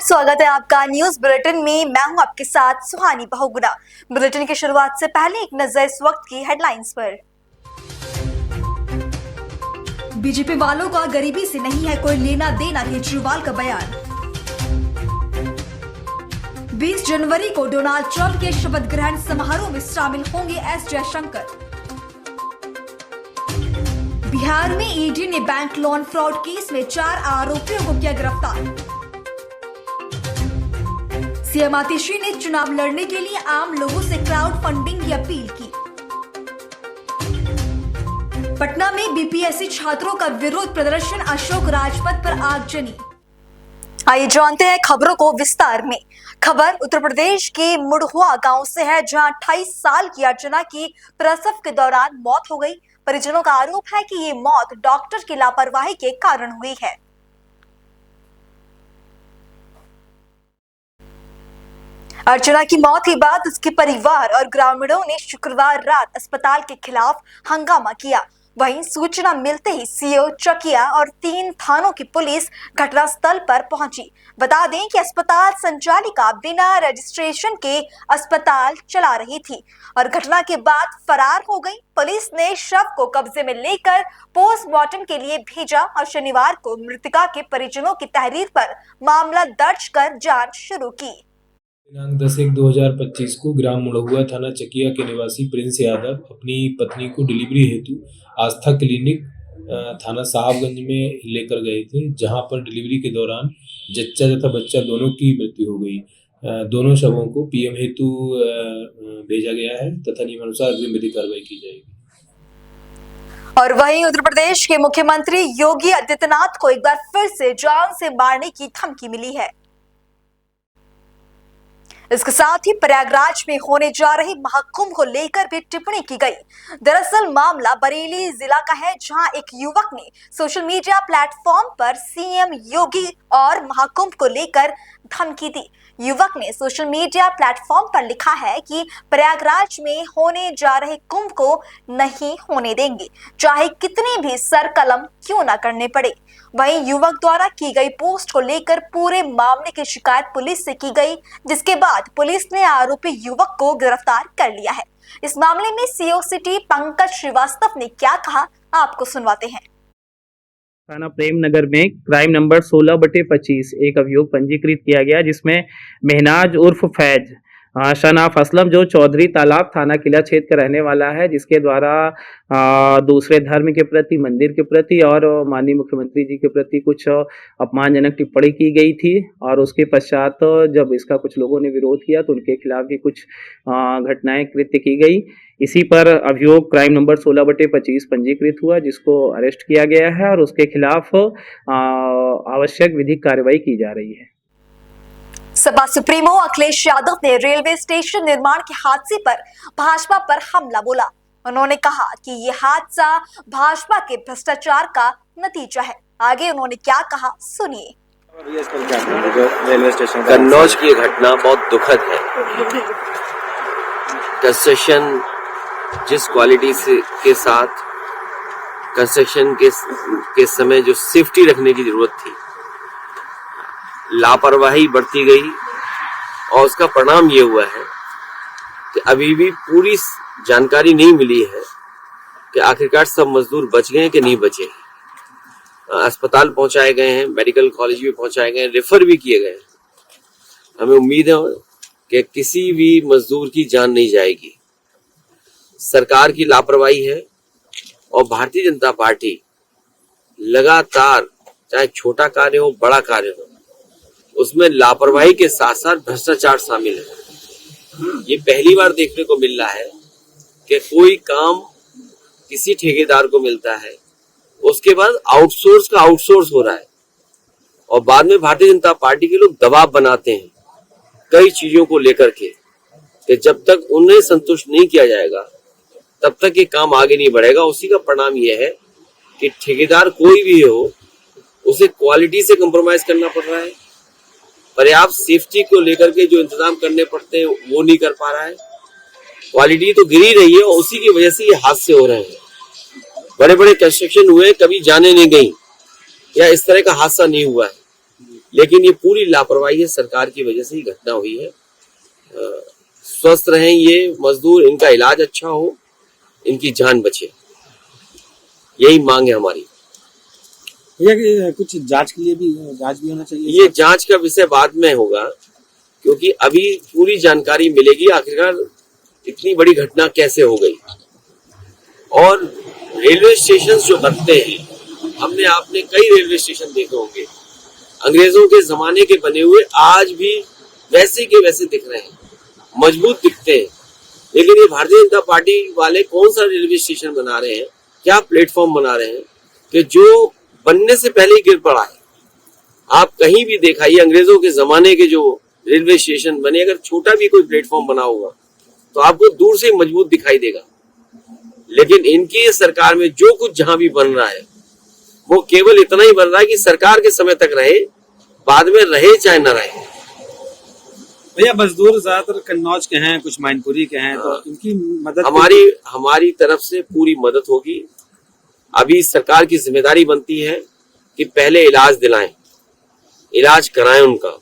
स्वागत है आपका न्यूज बुलेटिन में। मैं हूं आपके साथ सुहानी बहुगुना। बुलेटिन की शुरुआत से पहले एक नजर इस वक्त की हेडलाइंस पर। बीजेपी वालों का गरीबी से नहीं है कोई लेना देना, केजरीवाल का बयान। 20 जनवरी को डोनाल्ड ट्रंप के शपथ ग्रहण समारोह में शामिल होंगे एस जयशंकर। बिहार में ईडी ने बैंक लोन फ्रॉड केस में 4 आरोपियों को किया गिरफ्तार। सीएम आतिशी ने चुनाव लड़ने के लिए आम लोगों से क्राउड फंडिंग की अपील की। पटना में बीपीएससी छात्रों का विरोध प्रदर्शन, अशोक राजपथ पर आगजनी। आइए जानते हैं खबरों को विस्तार में। खबर उत्तर प्रदेश के मुढ़वा गांव से है, जहां 28 साल की अर्चना की प्रसव के दौरान मौत हो गई। परिजनों का आरोप है कि ये मौत डॉक्टर की लापरवाही के कारण हुई है। अर्चना की मौत के बाद उसके परिवार और ग्रामीणों ने शुक्रवार रात अस्पताल के खिलाफ हंगामा किया। वहीं सूचना मिलते ही सीओ चकिया और 3 थानों की पुलिस घटनास्थल पर पहुंची। बता दें कि अस्पताल संचालिका बिना रजिस्ट्रेशन के अस्पताल चला रही थी और घटना के बाद फरार हो गई। पुलिस ने शव को कब्जे में लेकर पोस्टमार्टम के लिए भेजा और शनिवार को मृतका के परिजनों की तहरीर पर मामला दर्ज कर जांच शुरू की। दिनांक 10/1/2025 को ग्राम मुढ़वा थाना चकिया के निवासी प्रिंस यादव अपनी पत्नी को डिलीवरी हेतु आस्था क्लिनिक थाना साहबगंज में लेकर गए थे, जहां पर डिलीवरी के दौरान जच्चा तथा बच्चा दोनों की मृत्यु हो गई। दोनों शवों को पीएम हेतु भेजा गया है तथा नियमानुसार अग्रिम विधिक कार्रवाई की जाएगी। और वहीं उत्तर प्रदेश के मुख्यमंत्री योगी आदित्यनाथ को एक बार फिर से जान से मारने की धमकी मिली है। इसके साथ ही प्रयागराज में होने जा रही महाकुंभ को लेकर भी टिप्पणी की गई। दरअसल मामला बरेली जिला का है, जहां एक युवक ने सोशल मीडिया प्लेटफॉर्म पर सीएम योगी और महाकुंभ को लेकर धमकी दी। युवक ने सोशल मीडिया प्लेटफॉर्म पर लिखा है कि प्रयागराज में होने जा रहे कुंभ को नहीं होने देंगे, चाहे कितनी भी सर कलम क्यों ना करने पड़े। वहीं युवक द्वारा की गई पोस्ट को लेकर पूरे मामले की शिकायत पुलिस से की गई, जिसके बाद पुलिस ने आरोपी युवक को गिरफ्तार कर लिया है। इस मामले में सीओ सिटी पंकज श्रीवास्तव ने क्या कहा, आपको सुनवाते हैं। थाना प्रेम नगर में क्राइम नंबर 16/25 एक अभियोग पंजीकृत किया गया, जिसमें मेहनाज उर्फ फैज शनाफ असलम जो चौधरी तालाब थाना किला क्षेत्र का रहने वाला है, जिसके द्वारा दूसरे धर्म के प्रति, मंदिर के प्रति और माननीय मुख्यमंत्री जी के प्रति कुछ अपमानजनक टिप्पणी की गई थी। और उसके पश्चात जब इसका कुछ लोगों ने विरोध किया तो उनके खिलाफ भी कुछ घटनाएं कृत्य की गई। इसी पर अभियोग क्राइम नंबर 16/25 पंजीकृत हुआ, जिसको अरेस्ट किया गया है और उसके खिलाफ आवश्यक विधिक कार्रवाई की जा रही है। सपा सुप्रीमो अखिलेश यादव ने रेलवे स्टेशन निर्माण के हादसे पर भाजपा पर हमला बोला। उन्होंने कहा कि ये हादसा भाजपा के भ्रष्टाचार का नतीजा है। आगे उन्होंने क्या कहा, सुनिए। कन्नौज की घटना बहुत दुखद है। कंस्ट्रक्शन जिस क्वालिटी से के साथ कंस्ट्रक्शन के समय जो सेफ्टी रखने की जरूरत थी, लापरवाही बढ़ती गई और उसका परिणाम ये हुआ है कि अभी भी पूरी जानकारी नहीं मिली है कि आखिरकार सब मजदूर बच गए कि नहीं बचे। अस्पताल पहुंचाए गए हैं, मेडिकल कॉलेज भी पहुंचाए गए हैं, रेफर भी किए गए। हमें उम्मीद है कि किसी भी मजदूर की जान नहीं जाएगी। सरकार की लापरवाही है और भारतीय जनता पार्टी लगातार, चाहे छोटा कार्य हो बड़ा कार्य हो, उसमें लापरवाही के साथ साथ भ्रष्टाचार शामिल है। ये पहली बार देखने को मिल रहा है कि कोई काम किसी ठेकेदार को मिलता है, उसके बाद आउटसोर्स हो रहा है और बाद में भारतीय जनता पार्टी के लोग दबाव बनाते हैं कई चीजों को लेकर के कि जब तक उन्हें संतुष्ट नहीं किया जाएगा तब तक ये काम आगे नहीं बढ़ेगा। उसी का परिणाम ये है कि ठेकेदार कोई भी हो, उसे क्वालिटी से कॉम्प्रोमाइज करना पड़ रहा है। पर्याप्त सेफ्टी को लेकर के जो इंतजाम करने पड़ते हैं वो नहीं कर पा रहा है। क्वालिटी तो गिरी रही है और उसी की वजह से ये हादसे हो रहे हैं। बड़े बड़े कंस्ट्रक्शन हुए, कभी जाने नहीं गई या इस तरह का हादसा नहीं हुआ है। लेकिन ये पूरी लापरवाही है, सरकार की वजह से ही घटना हुई है। स्वस्थ रहें ये मजदूर, इनका इलाज अच्छा हो, इनकी जान बचे, यही मांग है हमारी। ये कुछ जांच के लिए भी जांच भी होना चाहिए। ये जांच का विषय बाद में होगा, क्योंकि अभी पूरी जानकारी मिलेगी आखिरकार इतनी बड़ी घटना कैसे हो गई। और रेलवे स्टेशन जो बनते हैं, हमने आपने कई रेलवे स्टेशन देखे होंगे, अंग्रेजों के जमाने के बने हुए, आज भी वैसे के वैसे दिख रहे हैं, मजबूत दिखते हैं। लेकिन ये भारतीय जनता पार्टी वाले कौन सा रेलवे स्टेशन बना रहे हैं, क्या प्लेटफॉर्म बना रहे हैं कि जो बनने से पहले ही गिर पड़ा है। आप कहीं भी दिखाइए अंग्रेजों के जमाने के जो रेलवे स्टेशन बने, अगर छोटा भी कोई प्लेटफॉर्म बना होगा तो आपको दूर से मजबूत दिखाई देगा। लेकिन इनकी सरकार में जो कुछ जहां भी बन रहा है, वो केवल इतना ही बन रहा है कि सरकार के समय तक रहे, बाद में रहे चाहे न रहे। भैया मजदूर ज्यादातर कन्नौज के हैं, कुछ मैनपुरी के हैं, तो इनकी मदद हमारी तरफ से पूरी मदद होगी। अभी सरकार की जिम्मेदारी बनती है कि पहले इलाज दिलाएं, इलाज कराएं, उनका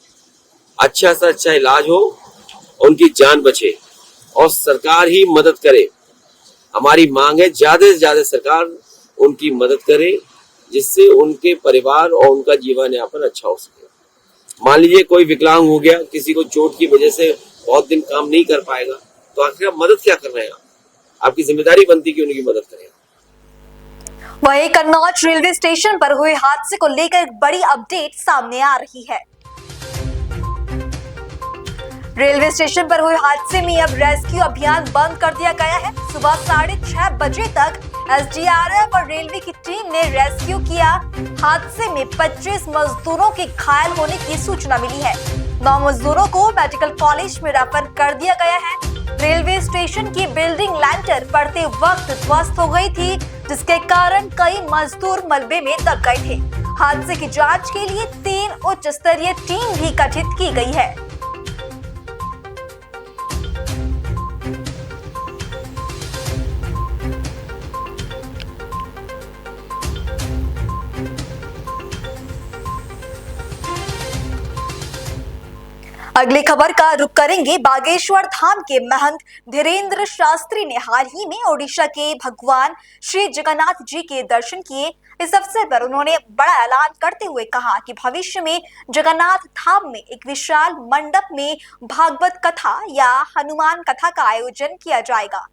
अच्छा से अच्छा इलाज हो, उनकी जान बचे और सरकार ही मदद करे। हमारी मांग है ज्यादा से ज्यादा सरकार उनकी मदद करे, जिससे उनके परिवार और उनका जीवन यापन अच्छा हो सके। मान लीजिए कोई विकलांग हो गया, किसी को चोट की वजह से बहुत दिन काम नहीं कर पाएगा, तो आखिर आप मदद क्या कर रहे हैं? आपकी जिम्मेदारी बनती है कि उनकी मदद करें। वहीं कन्नौज रेलवे स्टेशन पर हुए हादसे को लेकर एक बड़ी अपडेट सामने आ रही है। रेलवे स्टेशन पर हुए हादसे में अब रेस्क्यू अभियान बंद कर दिया गया है। सुबह 6:30 बजे तक एसडीआरएफ और रेलवे की टीम ने रेस्क्यू किया। हादसे में 25 मजदूरों के घायल होने की सूचना मिली है। 9 मजदूरों को मेडिकल कॉलेज में रेफर कर दिया गया है। रेलवे स्टेशन की बिल्डिंग लैंटर पड़ते वक्त ध्वस्त हो गई थी, जिसके कारण कई मजदूर मलबे में दब गए थे। हादसे की जांच के लिए 3 उच्च स्तरीय टीम भी गठित की गई है। अगली खबर का रुख करेंगे। बागेश्वर धाम के महंत धीरेन्द्र शास्त्री ने हाल ही में ओडिशा के भगवान श्री जगन्नाथ जी के दर्शन किए। इस अवसर पर उन्होंने बड़ा ऐलान करते हुए कहा कि भविष्य में जगन्नाथ धाम में एक विशाल मंडप में भागवत कथा या हनुमान कथा का आयोजन किया जाएगा।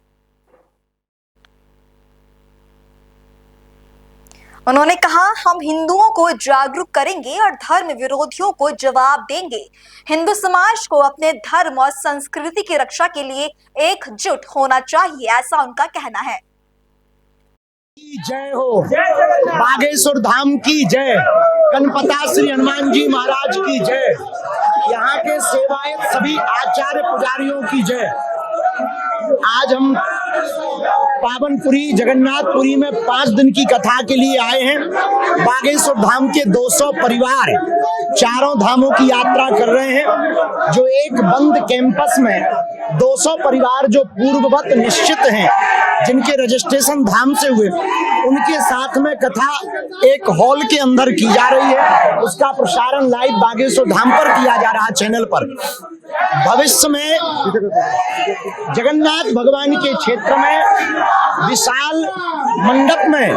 उन्होंने कहा, हम हिंदुओं को जागरूक करेंगे और धर्म विरोधियों को जवाब देंगे। हिंदू समाज को अपने धर्म और संस्कृति की रक्षा के लिए एकजुट होना चाहिए, ऐसा उनका कहना है। जय हो, बागेश्वर धाम की जय, गणपता श्री हनुमान जी महाराज की जय, यहाँ के सेवायत सभी आचार्य पुजारियों की जय। आज हम पावनपुरी जगन्नाथपुरी में 5 दिन की कथा के लिए आए हैं। बागेश्वर धाम के 200 परिवार चारों धामों की यात्रा कर रहे हैं। जो एक बंद कैंपस में 200 परिवार जो पूर्ववत निश्चित हैं, जिनके रजिस्ट्रेशन धाम से हुए, उनके साथ में कथा एक हॉल के अंदर की जा रही है। उसका प्रसारण लाइव बागेश्वर धाम पर किया जा रहा है, चैनल पर। भविष्य में जगन्नाथ भगवान के क्षेत्र में विशाल मंडप में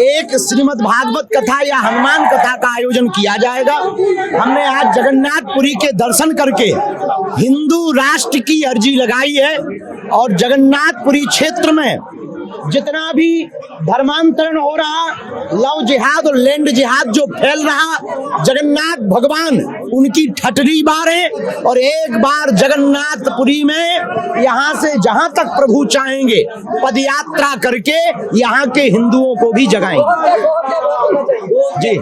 एक श्रीमद् भागवत कथा या हनुमान कथा का आयोजन किया जाएगा। हमने आज जगन्नाथपुरी के दर्शन करके हिंदू राष्ट्र की अर्जी लगाई है और जगन्नाथपुरी क्षेत्र में जितना भी धर्मांतरण हो रहा, लव जिहाद और लैंड जिहाद जो फैल रहा, जगन्नाथ भगवान उनकी ठटरी बारे और एक बार जगन्नाथपुरी में यहाँ से जहाँ तक प्रभु चाहेंगे पदयात्रा करके यहाँ के हिंदुओं को भी जगाएंगे। जी,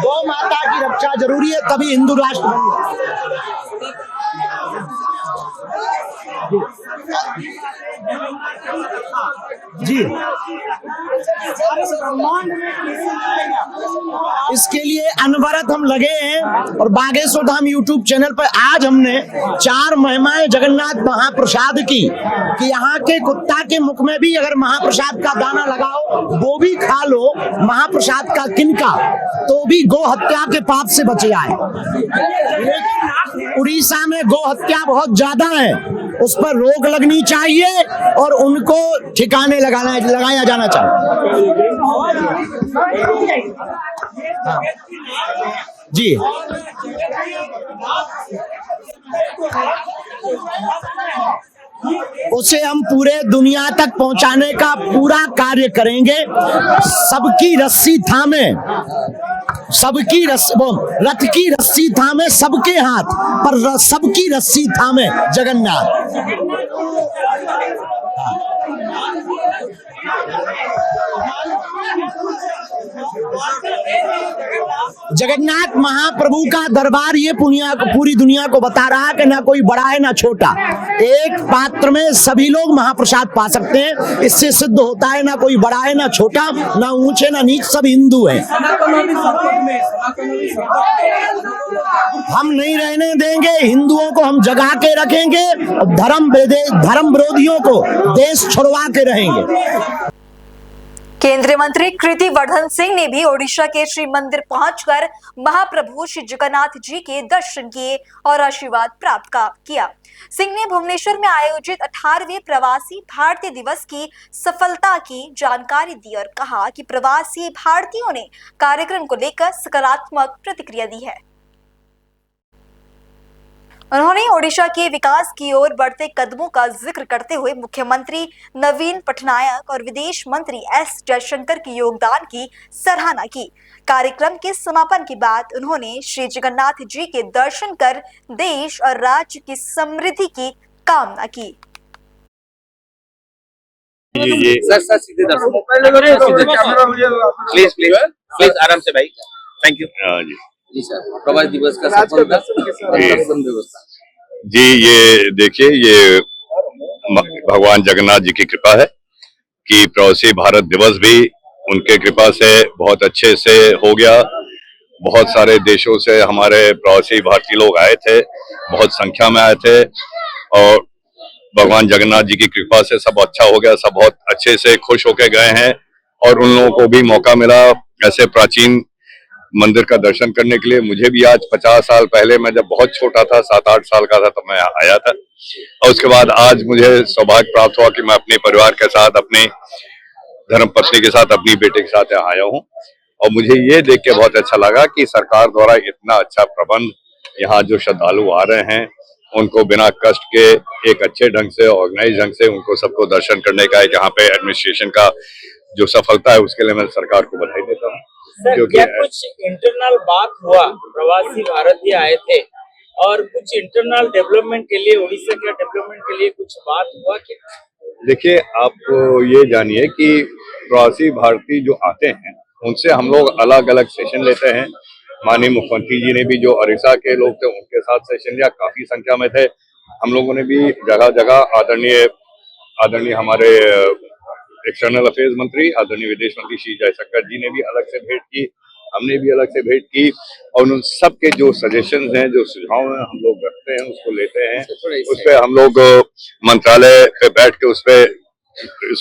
गौ माता की रक्षा जरूरी है, तभी हिंदू राष्ट्र बनेगा। जी, इसके लिए अनवरत हम लगे हैं और बागेश्वर धाम यूट्यूब चैनल पर आज हमने 4 महिमाएं जगन्नाथ महाप्रसाद की कि यहाँ के कुत्ता के मुख में भी अगर महाप्रसाद का दाना लगाओ वो भी खा लो महाप्रसाद का किनका, तो भी गो हत्या के पाप से बच जाए। उड़ीसा में गो हत्या बहुत ज्यादा है, उस पर रोक लगनी चाहिए और उनको ठिकाने लगाया जाना चाहिए। जी, उसे हम पूरे दुनिया तक पहुंचाने का पूरा कार्य करेंगे। सबकी रस्सी थामे, सबकी रथ की रस्सी थामे सबके हाथ, पर सबकी रस्सी थामे जगन्नाथ। जगन्नाथ महाप्रभु का दरबार ये पूरी दुनिया को बता रहा है कि ना कोई बड़ा है ना छोटा, एक पात्र में सभी लोग महाप्रसाद पा सकते हैं। इससे सिद्ध होता है ना कोई बड़ा है ना छोटा, ना ऊंचे ना नीच, सब हिंदू हैं। हम नहीं रहने देंगे, हिंदुओं को हम जगा के रखेंगे, धर्म विरोधियों को देश छुड़वा के रहेंगे। केंद्रीय मंत्री कृति वर्धन सिंह ने भी ओडिशा के श्री मंदिर पहुंचकर महाप्रभु श्री जगन्नाथ जी के दर्शन किए और आशीर्वाद प्राप्त किया। सिंह ने भुवनेश्वर में आयोजित 18वें प्रवासी भारतीय दिवस की सफलता की जानकारी दी और कहा कि प्रवासी भारतीयों ने कार्यक्रम को लेकर सकारात्मक प्रतिक्रिया दी है। उन्होंने ओडिशा के विकास की ओर बढ़ते कदमों का जिक्र करते हुए मुख्यमंत्री नवीन पटनायक और विदेश मंत्री एस जयशंकर के योगदान की सराहना की। कार्यक्रम के समापन के बाद उन्होंने श्री जगन्नाथ जी के दर्शन कर देश और राज्य की समृद्धि की कामना की। सर सीधे दर्शन प्लीज आराम से भाई, थैंक यू। जी सर, प्रवासी दिवस का सफलता व्यवस्था। जी, ये देखिए, ये भगवान जगन्नाथ जी की कृपा है कि प्रवासी भारत दिवस भी उनके कृपा से बहुत अच्छे से हो गया। बहुत सारे देशों से हमारे प्रवासी भारतीय लोग आए थे, बहुत संख्या में आए थे और भगवान जगन्नाथ जी की कृपा से सब अच्छा हो गया। सब बहुत अच्छे से खुश होके गए हैं और उन लोगों को भी मौका मिला ऐसे प्राचीन मंदिर का दर्शन करने के लिए। मुझे भी आज 50 साल पहले, मैं जब बहुत छोटा था, 7-8 साल का था, तब मैं आया था और उसके बाद आज मुझे सौभाग्य प्राप्त हुआ कि मैं अपने परिवार के साथ, अपनी धर्मपत्नी के साथ, अपनी बेटे के साथ आया हूँ और मुझे ये देख के बहुत अच्छा लगा कि सरकार द्वारा इतना अच्छा प्रबंध, यहाँ जो श्रद्धालु आ रहे हैं उनको बिना कष्ट के एक अच्छे ढंग से, ऑर्गेनाइज ढंग से उनको सबको दर्शन करने का एक यहाँ पे एडमिनिस्ट्रेशन का जो सफलता है उसके लिए मैं सरकार को बधाई देता हूँ। क्योंकि क्या कुछ इंटरनल बात हुआ, प्रवासी भारतीय आए थे और कुछ इंटरनल डेवलपमेंट के लिए, उड़ीसा के डेवलपमेंट के लिए कुछ बात हुआ क्या? देखिए, आप ये जानिए कि प्रवासी भारतीय जो आते हैं उनसे हम लोग अलग अलग सेशन लेते हैं। माननीय मुख्यमंत्री जी ने भी जो उड़ीसा के लोग थे उनके साथ सेशन लिया, काफी संख्या में थे। हम लोगों ने भी जगह जगह आदरणीय हमारे एक्सटर्नल अफेयर्स मंत्री, आदरणीय विदेश मंत्री श्री जयशंकर जी ने भी अलग से भेंट की, हमने भी अलग से भेंट की और उन सब के जो सजेशंस हैं, जो सुझाव हैं, हम लोग रखते हैं, उसको लेते हैं। उस पे हम लोग मंत्रालय पे बैठ के उस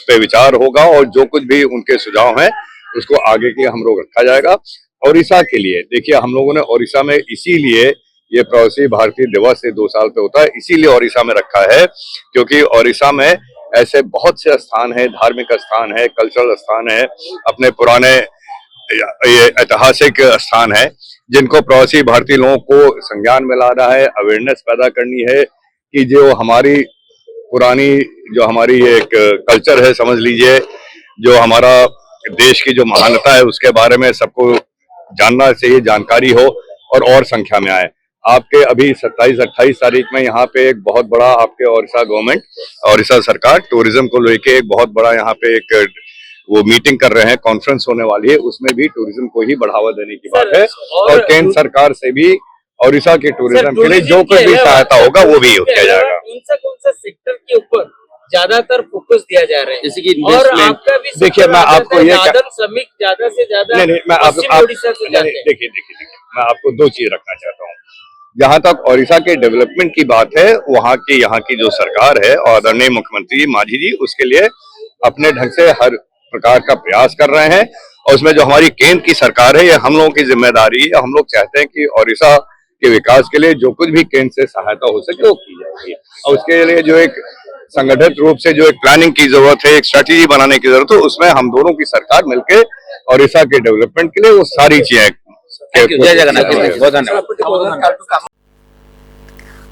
पे विचार होगा और जो कुछ भी उनके सुझाव हैं उसको आगे के हम लोग रखा जाएगा। ओडिशा के लिए देखिए, हम लोगों ने ओडिशा में इसीलिए ये प्रवासी भारतीय दिवस से 2 साल पे होता है, इसीलिए ओडिशा में रखा है क्योंकि ओडिशा में ऐसे बहुत से स्थान है, धार्मिक स्थान है, कल्चरल स्थान है, अपने पुराने ये ऐतिहासिक स्थान है जिनको प्रवासी भारतीय लोगों को संज्ञान में लाना है, अवेयरनेस पैदा करनी है कि जो हमारी पुरानी, जो हमारी एक कल्चर है, समझ लीजिए, जो हमारा देश की जो महानता है उसके बारे में सबको जानना चाहिए, जानकारी हो और संख्या में आए। आपके अभी 27-28 तारीख में यहाँ पे एक बहुत बड़ा आपके ओडिशा गवर्नमेंट, ओडिशा सरकार टूरिज्म को लेके एक बहुत बड़ा यहाँ पे एक वो मीटिंग कर रहे हैं, कॉन्फ्रेंस होने वाली है, उसमें भी टूरिज्म को ही बढ़ावा देने की बात है और केंद्र सरकार से भी ओडिशा के टूरिज्म के लिए जो कुछ भी सहायता होगा वो भी किया जाएगा। कौन सा सेक्टर के ऊपर ज्यादातर फोकस दिया जा रहा है, जैसे कि और आपका भी देखिए, मैं आपको ये साधन श्रमिक ज्यादा से ज्यादा नहीं, मैं पश्चिम ओडिशा से जाते हैं। देखिए, मैं आपको दो चीज रखना चाहता हूँ। जहाँ तक ओडिशा के डेवलपमेंट की बात है, यहाँ की जो सरकार है और आदरणीय मुख्यमंत्री मांझी जी उसके लिए अपने ढंग से हर प्रकार का प्रयास कर रहे हैं, और उसमें जो हमारी केंद्र की सरकार है, ये हम लोगों की जिम्मेदारी है। हम लोग चाहते हैं कि ओडिशा के विकास के लिए जो कुछ भी केंद्र से सहायता हो सके वो की जाएगी, और उसके लिए जो एक संगठित रूप से जो एक प्लानिंग की जरूरत है, एक स्ट्रेटेजी बनाने की जरूरत है, उसमें हम दोनों की सरकार मिलके ओडिशा के डेवलपमेंट के लिए वो सारी चीजें। जय जगन्नाथ, बहुत धन्यवाद।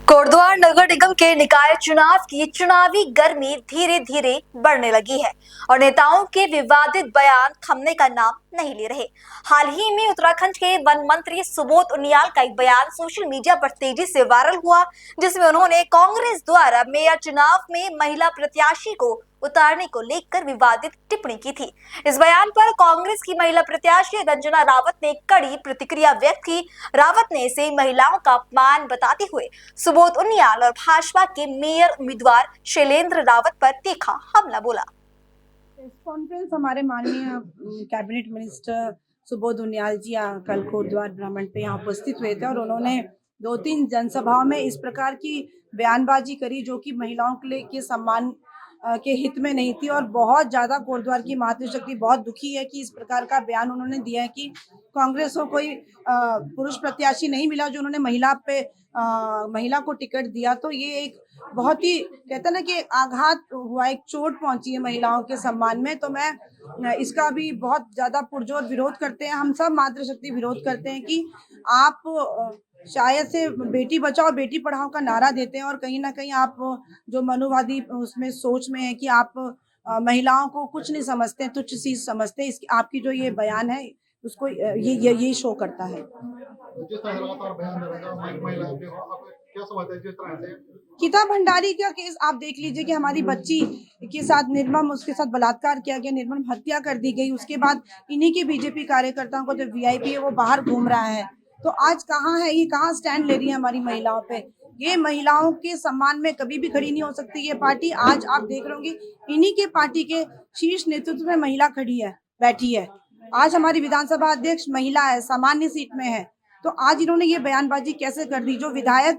कोटद्वार नगर निगम के निकाय चुनाव की चुनावी गर्मी धीरे धीरे बढ़ने लगी है और नेताओं के विवादित बयान थमने का नाम नहीं ले रहे। हाल ही में उत्तराखंड के वन मंत्री सुबोध उनियाल का एक बयान सोशल मीडिया पर तेजी से वायरल हुआ, जिसमें उन्होंने कांग्रेस द्वारा मेयर चुनाव में महिला प्रत्याशी को उतारने को लेकर विवादित टिप्पणी की थी। इस बयान पर कांग्रेस की महिला प्रत्याशी रंजना रावत ने कड़ी प्रतिक्रिया व्यक्त की। रावत ने इसे महिलाओं का अपमान बताते हुए सुबोध उनियाल और भाजपा के मेयर उम्मीदवार शैलेंद्र रावत पर तीखा हमला बोला। प्रेस कॉन्फ्रेंस हमारे माननीय कैबिनेट मिनिस्टर सुबोध उनियाल जी कल कोटद्वार भ्रमण पे यहाँ उपस्थित हुए थे और उन्होंने 2-3 जनसभाओं में इस प्रकार की बयानबाजी करी जो कि महिलाओं के सम्मान के हित में नहीं थी, और बहुत ज़्यादा कोटद्वार की मातृशक्ति बहुत दुखी है कि इस प्रकार का बयान उन्होंने दिया है कि कांग्रेस को कोई पुरुष प्रत्याशी नहीं मिला जो उन्होंने महिला को टिकट दिया। तो ये एक बहुत ही कहते हैं ना कि आघात हुआ, एक चोट पहुंची है महिलाओं के सम्मान में। तो मैं इसका भी बहुत ज़्यादा पुरजोर विरोध करते हैं, हम सब मातृशक्ति विरोध करते हैं कि आप शायद से बेटी बचाओ बेटी पढ़ाओ का नारा देते हैं और कहीं ना कहीं आप जो मनुवादी उसमें सोच में है कि आप महिलाओं को कुछ नहीं समझते, तुच्छ चीज समझते हैं। आपकी जो ये बयान है उसको ये शो करता है। गीता भंडारी का केस आप देख लीजिए कि हमारी बच्ची के साथ निर्मम, उसके साथ बलात्कार किया गया, निर्मम हत्या कर दी गई। उसके बाद इन्हीं के बीजेपी कार्यकर्ताओं को जो वीआईपी है वो बाहर घूम रहा है। तो आज कहाँ है ये, कहाँ स्टैंड ले रही है हमारी महिलाओं पे? ये महिलाओं के सम्मान में कभी भी खड़ी नहीं हो सकती ये पार्टी। आज आप देख रहे होंगे इन्हीं के पार्टी के शीर्ष नेतृत्व में महिला खड़ी है, बैठी है। आज हमारी विधानसभा अध्यक्ष महिला है, सामान्य सीट में है। तो आज इन्होंने ये बयानबाजी कैसे कर दी? जो विधायक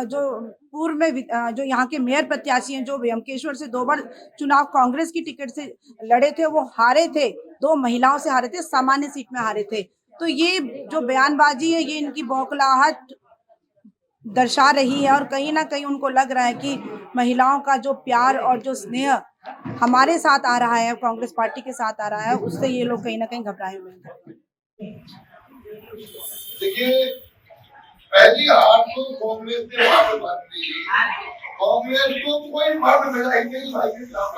जो पूर्व में जो यहाँ के मेयर प्रत्याशी हैं, जो व्यंकेश्वर से 2 बार चुनाव कांग्रेस की टिकट से लड़े थे, वो हारे थे, 2 महिलाओं से हारे थे, सामान्य सीट में हारे थे। तो ये जो बयानबाजी है ये इनकी बौखलाहट दर्शा रही है और कहीं ना कहीं उनको लग रहा है कि महिलाओं का जो प्यार और जो स्नेह हमारे साथ आ रहा है, कांग्रेस पार्टी के साथ आ रहा है, उससे ये लोग कहीं ना कहीं घबराए हुए हैं। देखिए, पहली हार तो कांग्रेस ने वहां पर बात की। कांग्रेस को कोई मर्द मिला ही नहीं भाई के साथ।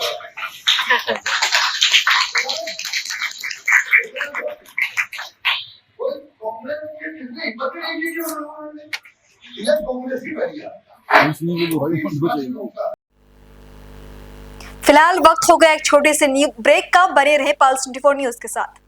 कांग्रेस की कितनी हिम्मत नहीं की कि उन्होंने ये कांग्रेस की बढ़िया। फिलहाल वक्त हो गया एक छोटे से ब्रेक का। बने रहे पल्स 24 न्यूज के साथ।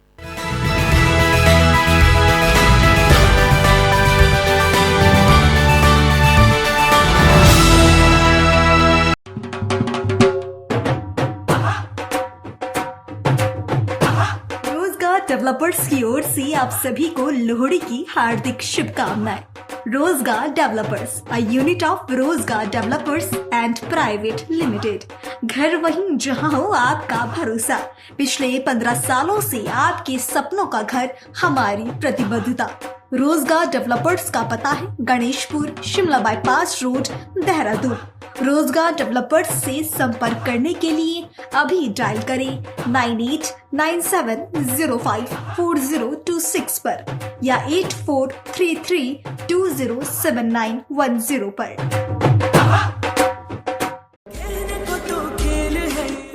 डेवलपर्स की ओर से आप सभी को लोहड़ी की हार्दिक शुभकामनाएं। रोजगार डेवलपर्स, अ यूनिट ऑफ रोजगार डेवलपर्स एंड प्राइवेट लिमिटेड। घर वहीं जहां हो आपका भरोसा। पिछले 15 सालों से आपके सपनों का घर हमारी प्रतिबद्धता। रोजगार डेवलपर्स का पता है गणेशपुर, शिमला बाईपास रोड, देहरादून। रोजगार डेवलपर्स से संपर्क करने के लिए अभी डायल करें 9897054026 पर या 8433207910 पर।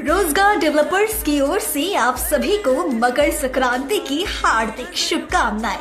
रोजगार डेवलपर्स की ओर से आप सभी को मकर संक्रांति की हार्दिक शुभकामनाएं।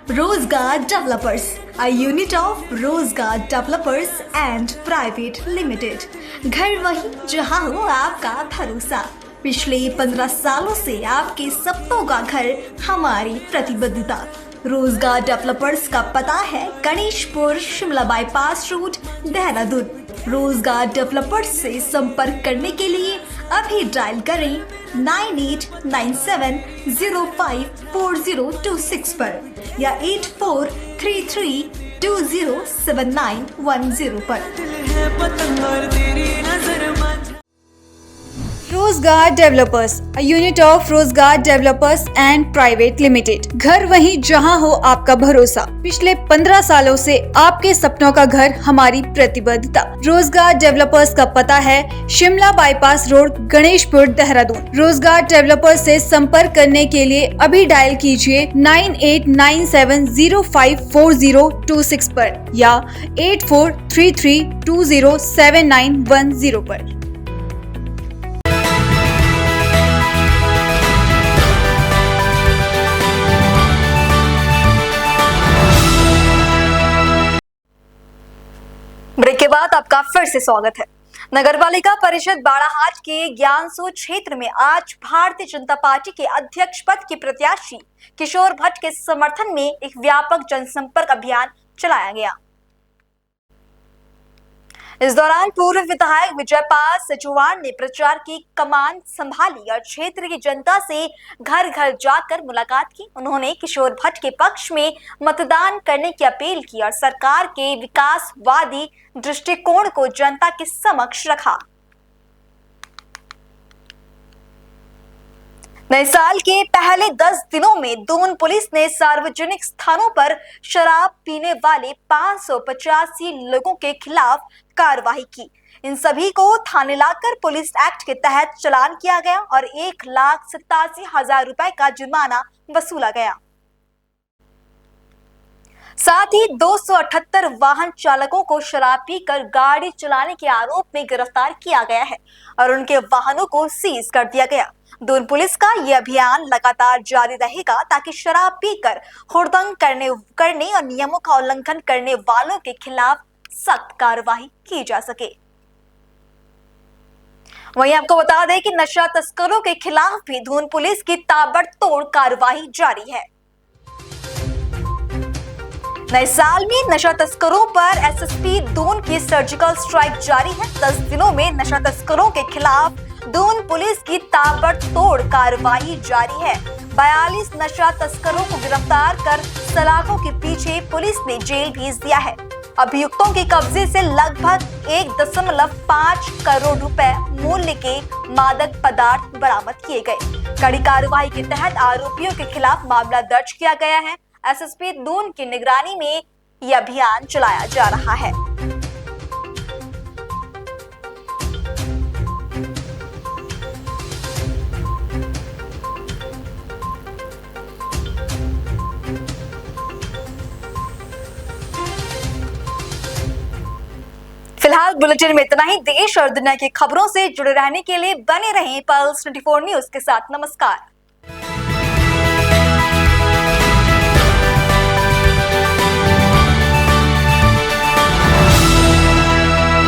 रोजगार डेवलपर्स, अ यूनिट ऑफ रोजगार डेवलपर्स एंड प्राइवेट लिमिटेड। घर वहीं जहां हो आपका भरोसा। पिछले 15 सालों से आपके सपनों का घर हमारी प्रतिबद्धता। रोजगार डेवलपर्स का पता है गणेशपुर शिमला बाईपास रोड देहरादून। रोजगार डेवलपर्स से संपर्क करने के लिए अभी डायल करें 9897054026 पर या 8433207910 पर। रोजगार डेवलपर्स, अ यूनिट ऑफ रोजगार डेवलपर्स एंड प्राइवेट लिमिटेड। घर वहीं जहां हो आपका भरोसा। पिछले 15 सालों से आपके सपनों का घर हमारी प्रतिबद्धता। रोजगार डेवलपर्स का पता है शिमला बाईपास रोड गणेशपुर देहरादून। रोजगार डेवलपर्स से संपर्क करने के लिए अभी डायल कीजिए 9897054026 पर या 8433207910 पर। ब्रेक के बाद आपका फिर से स्वागत है। नगरपालिका परिषद बाड़ाहाट के ज्ञानसू क्षेत्र में आज भारतीय जनता पार्टी के अध्यक्ष पद के प्रत्याशी किशोर भट्ट के समर्थन में एक व्यापक जनसंपर्क अभियान चलाया गया। इस दौरान पूर्व विधायक विजयपाल सचुवाण ने प्रचार की कमान संभाली और क्षेत्र की जनता से घर घर जाकर मुलाकात की। उन्होंने किशोर भट्ट के पक्ष में मतदान करने की अपील की और सरकार के विकासवादी दृष्टिकोण को जनता के समक्ष रखा। नए साल के पहले 10 दिनों में दून पुलिस ने सार्वजनिक स्थानों पर शराब पीने वाले 585 लोगों के खिलाफ कार्रवाई की। इन सभी को थाने लाकर पुलिस एक्ट के तहत चालान किया गया और 1,87,000 रुपए का जुर्माना वसूला गया। साथ ही 278 वाहन चालकों को शराब पीकर गाड़ी चलाने के आरोप में गिरफ्तार किया गया है और उनके वाहनों को सीज कर दिया गया। दून पुलिस का यह अभियान लगातार जारी रहेगा ताकि शराब पीकर हुड़दंग करने और नियमों का उल्लंघन करने वालों के खिलाफ सख्त कार्रवाई की जा सके। वहीं आपको बता दें कि नशा तस्करों के खिलाफ भी दून पुलिस की ताबड़तोड़ कार्रवाई जारी है। नए साल में नशा तस्करों पर एसएसपी दून की सर्जिकल स्ट्राइक जारी है। 10 दिनों में नशा तस्करों के खिलाफ दून पुलिस की ताबड़तोड़ कार्रवाई जारी है। 42 नशा तस्करों को गिरफ्तार कर सलाखों के पीछे पुलिस ने जेल भेज दिया है। अभियुक्तों के कब्जे से लगभग 1.5 करोड़ रुपए मूल्य के मादक पदार्थ बरामद किए गए। कड़ी कार्रवाई के तहत आरोपियों के खिलाफ मामला दर्ज किया गया है। एसएसपी दून की निगरानी में यह अभियान चलाया जा रहा है। फिलहाल बुलेटिन में इतना ही। देश और दुनिया की खबरों से जुड़े रहने के लिए बने रहें पल्स 24 न्यूज के साथ। नमस्कार।